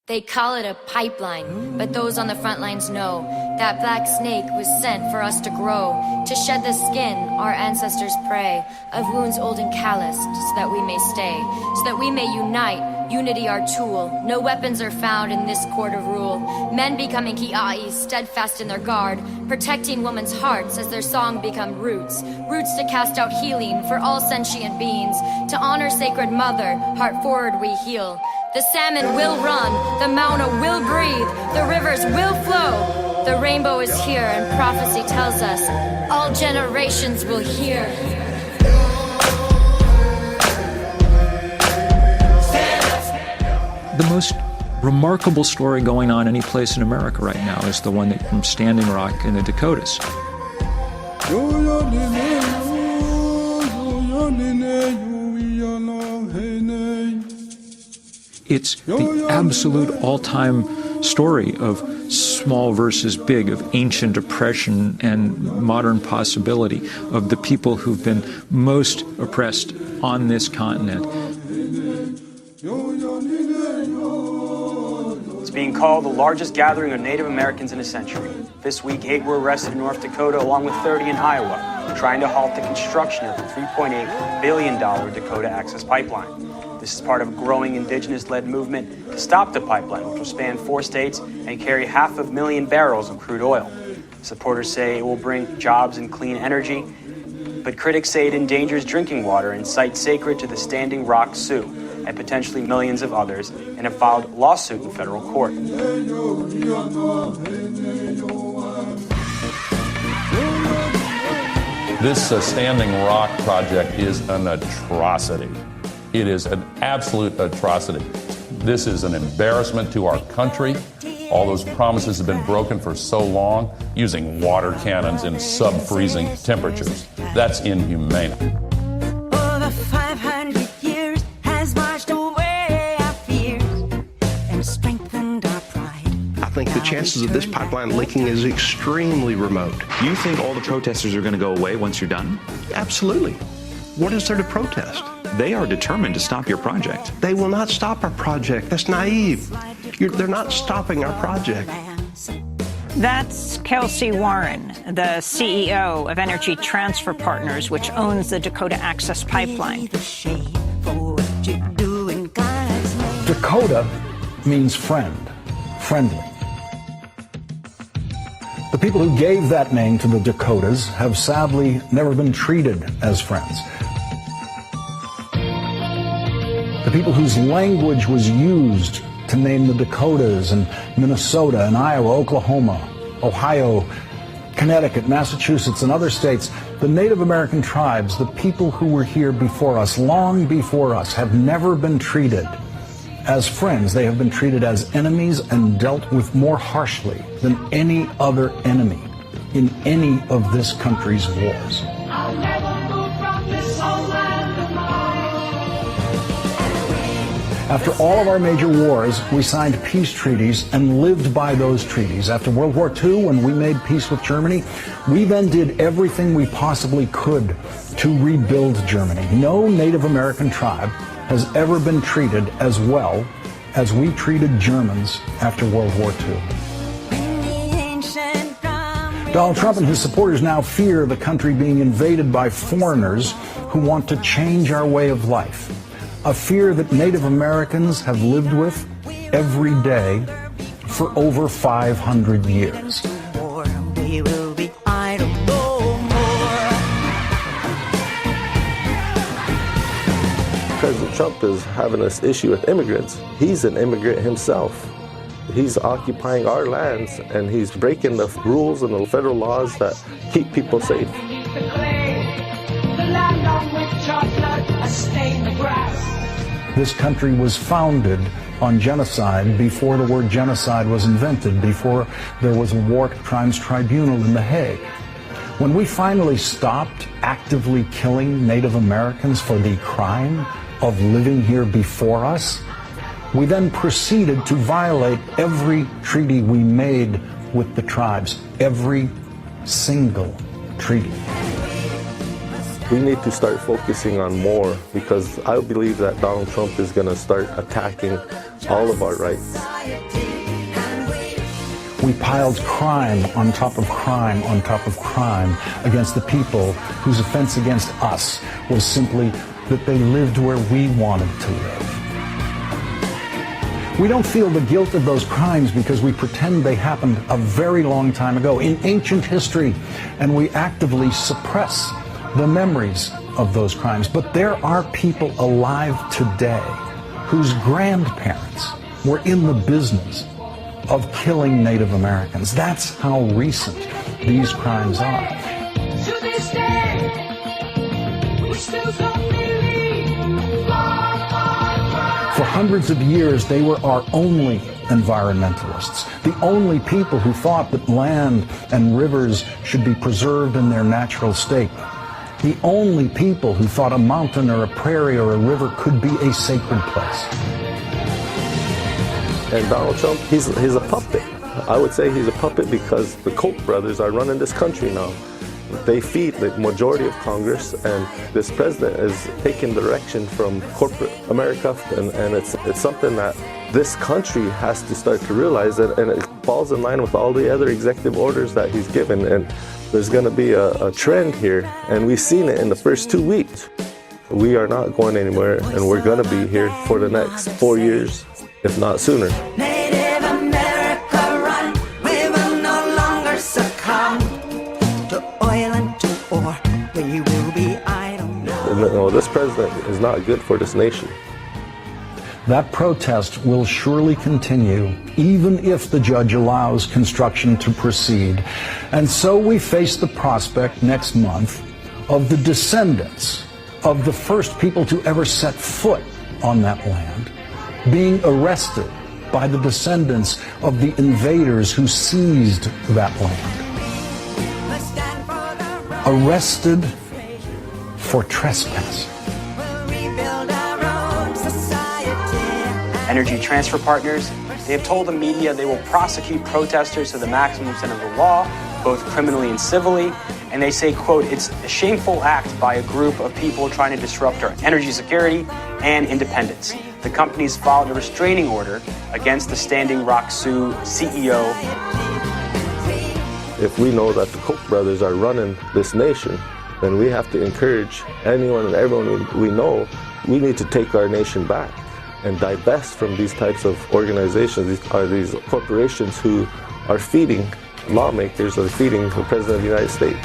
They call it a pipeline, but those on the front lines know that black snake was sent for us to grow, to shed the skin our ancestors pray, of wounds old and calloused, so that we may stay, so that we may unite, unity our tool. No weapons are found in this court of rule. Men becoming ki'ai, steadfast in their guard, protecting women's hearts as their song become roots, roots to cast out healing for all sentient beings, to honor sacred mother, heart forward we heal. The salmon will run, the Mauna will breathe, the rivers will flow. The rainbow is here and prophecy tells us all generations will hear. The most remarkable story going on any place in America right now is the one from Standing Rock in the Dakotas. It's the absolute all-time story of small versus big, of ancient oppression and modern possibility, of the people who've been most oppressed on this continent. It's being called the largest gathering of Native Americans in a century. This week, 8 were arrested in North Dakota, along with 30 in Iowa, trying to halt the construction of the $3.8 billion Dakota Access Pipeline. This is part of a growing indigenous-led movement to stop the pipeline, which will span 4 states and carry 500,000 barrels of crude oil. Supporters say it will bring jobs and clean energy, but critics say it endangers drinking water and sites sacred to the Standing Rock Sioux and potentially millions of others, and have filed a lawsuit in federal court. This Standing Rock project is an atrocity. It is an absolute atrocity. This is an embarrassment to our country. All those promises have been broken for so long, using water cannons in sub-freezing temperatures. That's inhumane. Over 500 years has washed away our fears and strengthened our pride. I think the chances of this pipeline leaking is extremely remote. You think all the protesters are going to go away once you're done? Absolutely. What is there to protest? They are determined to stop your project. They will not stop our project. That's naive. They're not stopping our project. That's Kelcy Warren, the CEO of Energy Transfer Partners, which owns the Dakota Access Pipeline. Dakota means friend, friendly. The people who gave that name to the Dakotas have sadly never been treated as friends. The people whose language was used to name the Dakotas and Minnesota and Iowa, Oklahoma, Ohio, Connecticut, Massachusetts, and other states, the Native American tribes, the people who were here before us, long before us, have never been treated as friends. They have been treated as enemies and dealt with more harshly than any other enemy in any of this country's wars. I'll never move from this whole land of mine. After all of our major wars, we signed peace treaties and lived by those treaties. After World War II, when we made peace with Germany, we then did everything we possibly could to rebuild Germany. No Native American tribe has ever been treated as well as we treated Germans after World War II. Donald Trump and his supporters now fear the country being invaded by foreigners who want to change our way of life. A fear that Native Americans have lived with every day for over 500 years. President Trump is having this issue with immigrants. He's an immigrant himself. He's occupying our lands, and he's breaking the rules and the federal laws that keep people safe. This country was founded on genocide before the word genocide was invented, before there was a war crimes tribunal in The Hague. When we finally stopped actively killing Native Americans for the crime of living here before us, we then proceeded to violate every treaty we made with the tribes, every single treaty. We need to start focusing on more, because I believe that Donald Trump is going to start attacking all of our rights. We piled crime on top of crime on top of crime against the people whose offense against us was simply that they lived where we wanted to live. We don't feel the guilt of those crimes because we pretend they happened a very long time ago in ancient history, and we actively suppress the memories of those crimes. But there are people alive today whose grandparents were in the business of killing Native Americans. That's how recent these crimes are. To this day, we still don't believe. For hundreds of years, they were our only environmentalists, the only people who thought that land and rivers should be preserved in their natural state, the only people who thought a mountain or a prairie or a river could be a sacred place. And Donald Trump, he's a puppet. I would say he's a puppet because the Koch brothers are running this country now. They feed the majority of Congress, and this president is taking direction from corporate America, and it's something that this country has to start to realize, and it falls in line with all the other executive orders that he's given, and there's going to be a trend here, and we've seen it in the first 2 weeks. We are not going anywhere, and we're going to be here for the next 4 years, if not sooner. Native America run, we will no longer succumb to oil and to war. We will be idle. No, this president is not good for this nation. That protest will surely continue, even if the judge allows construction to proceed. And so we face the prospect next month of the descendants of the first people to ever set foot on that land being arrested by the descendants of the invaders who seized that land. Arrested for trespassing. Energy Transfer Partners, they have told the media they will prosecute protesters to the maximum extent of the law, both criminally and civilly, and they say, quote, it's a shameful act by a group of people trying to disrupt our energy security and independence. The companies filed a restraining order against the Standing Rock Sioux CEO. If we know that the Koch brothers are running this nation, then we have to encourage anyone and everyone we know, we need to take our nation back and divest from these types of organizations. These corporations who are feeding lawmakers, are feeding the President of the United States.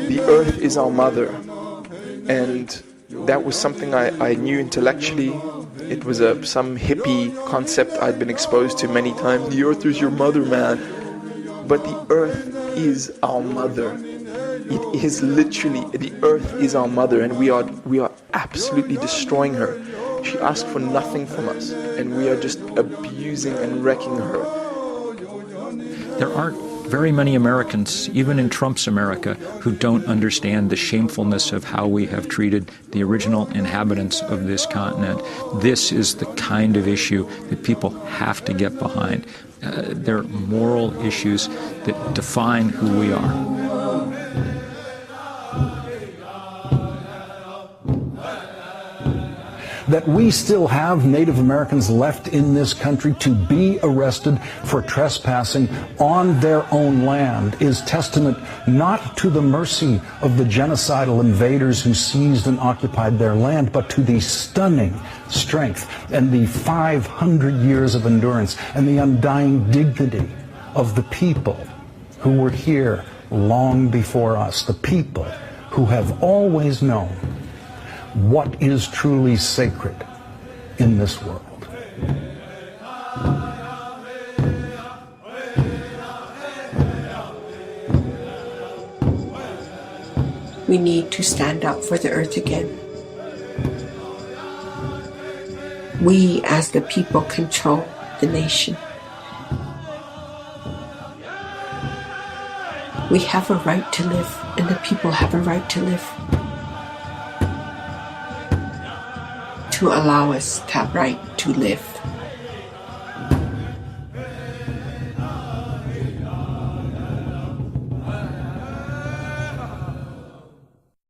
The earth is our mother, and that was something I knew intellectually. It was some hippie concept I'd been exposed to many times. The earth is your mother, man. But the earth is our mother. It is literally, the earth is our mother, and we are absolutely destroying her. She asked for nothing from us, and we are just abusing and wrecking her. There aren't very many Americans, even in Trump's America, who don't understand the shamefulness of how we have treated the original inhabitants of this continent. This is the kind of issue that people have to get behind. They're moral issues that define who we are. That we still have Native Americans left in this country to be arrested for trespassing on their own land is testament not to the mercy of the genocidal invaders who seized and occupied their land, but to the stunning strength and the 500 years of endurance and the undying dignity of the people who were here long before us, the people who have always known what is truly sacred in this world. We need to stand up for the earth again. We, as the people, control the nation. We have a right to live, and the people have a right to live. to allow us to have right to live.